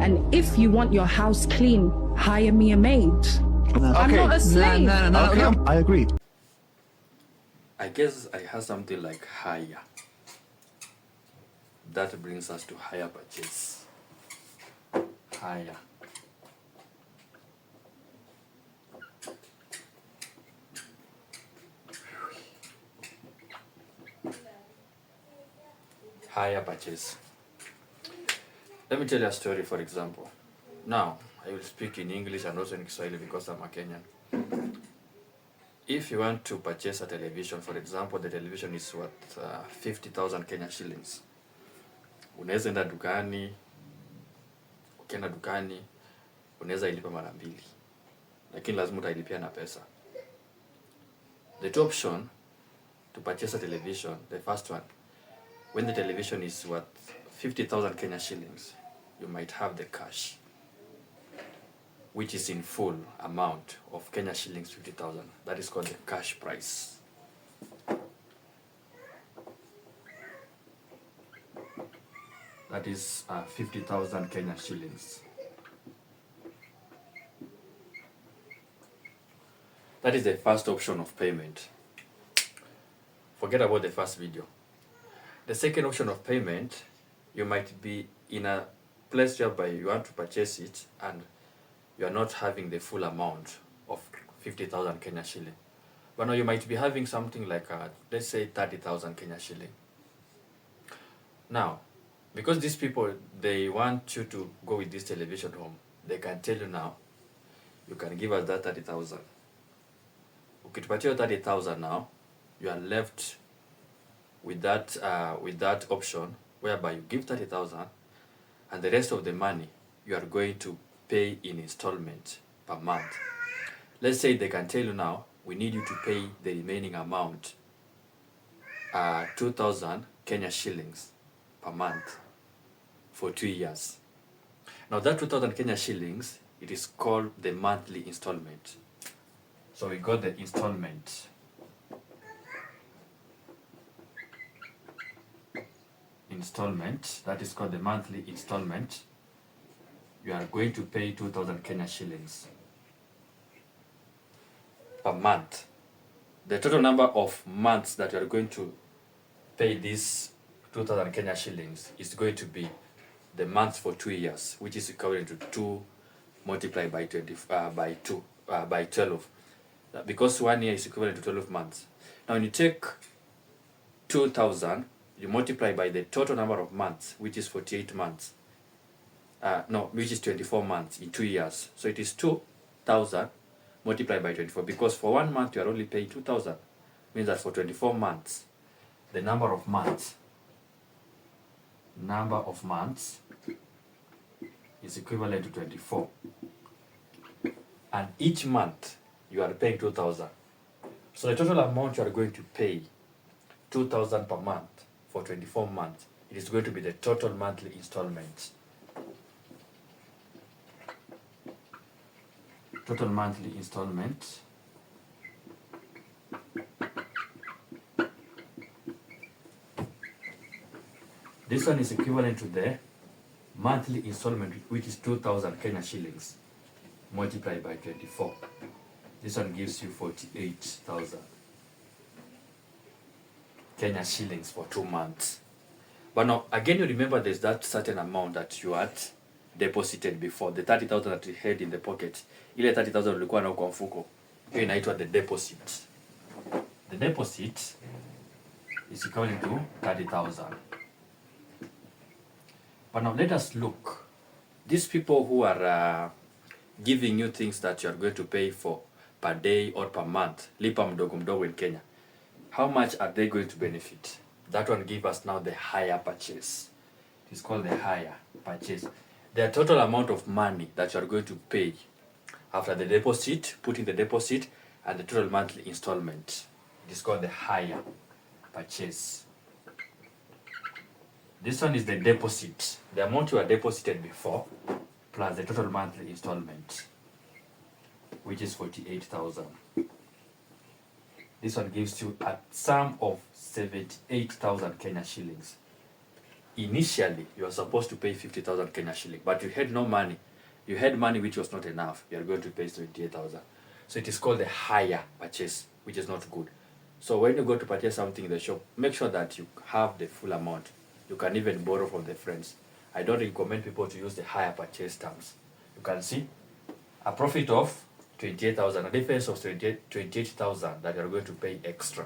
And if you want your house clean, hire me a maid. I'm not a slave. No. Okay. I agree. I guess I have something like higher. That brings us to higher purchase. Higher. Higher purchase. Let me tell you a story, for example. Now, I will speak in English and also in Kiswahili because I'm a Kenyan. If you want to purchase a television, for example, the television is worth 50,000 Kenya shillings. Unaweza enda dukani, ukienda dukani, unaweza ilipa mara mbili. Lakini lazima utailipia na pesa. The two option to purchase a television, the first one, when the television is worth 50,000 Kenya shillings, you might have the cash, which is in full amount of Kenya shillings 50,000. That is called the cash price. That is 50,000 Kenya shillings. That is the first option of payment. Forget about the first video. The second option of payment, you might be in a place whereby you want to purchase it and you are not having the full amount of 50,000 Kenya shilling. But now you might be having something like, let's say 30,000 Kenya shilling. Now, because these people, they want you to go with this television home, they can tell you now, you can give us that 30,000. Ukitupatia 30,000 now, you are left with that option whereby you give 30,000 and the rest of the money you are going to pay in installment per month. Let's say they can tell you now, we need you to pay the remaining amount, 2,000 Kenya shillings per month for 2 years. Now that 2,000 Kenya shillings, it is called the monthly installment. So we got the installment. Installment, that is called the monthly installment. You are going to pay 2,000 Kenya shillings per month. The total number of months that you are going to pay this 2,000 Kenya shillings is going to be the months for 2 years, which is equivalent to 2 multiplied by 12. Because 1 year is equivalent to 12 months. Now when you take 2,000, you multiply by the total number of months, which is 48 months. Which is 24 months in 2 years. So it is 2,000 multiplied by 24. Because for 1 month you are only paying 2,000. Means that for 24 months, the number of months is equivalent to 24. And each month you are paying 2,000. So the total amount you are going to pay, 2,000 per month for 24 months, it is going to be the total monthly installment. Total monthly installment this one is equivalent to the monthly installment, which is 2,000 Kenya shillings multiplied by 24. This one gives you 48,000 Kenya shillings for 2 months. But now again, you remember there's that certain amount that you had deposited before, the 30,000 that you had in the pocket. Ile 30,000 ulikuwa na kwa mfuko, hiyo inaitwa the deposit. The deposit is equivalent to 30,000. But now let us look. These people who are giving you things that you are going to pay for per day or per month, lipa mdogo mdogo in Kenya, how much are they going to benefit? That one gives us now the higher purchase. It is called the higher purchase. The total amount of money that you are going to pay after the deposit, putting the deposit, and the total monthly installment. It is called the higher purchase. This one is the deposit. The amount you are deposited before, plus the total monthly installment, which is 48,000. This one gives you a sum of 78,000 Kenya shillings. initially you are supposed to pay 50,000 Kenya shilling, but you had no money. You had money which was not enough. You are going to pay 28,000. So it is called the hire purchase, which is not good. So when you go to purchase something in the shop, make sure that you have the full amount. You can even borrow from the friends. I don't recommend people to use the hire purchase terms. You can see a profit of 28,000, a difference of 28,000 that you are going to pay extra.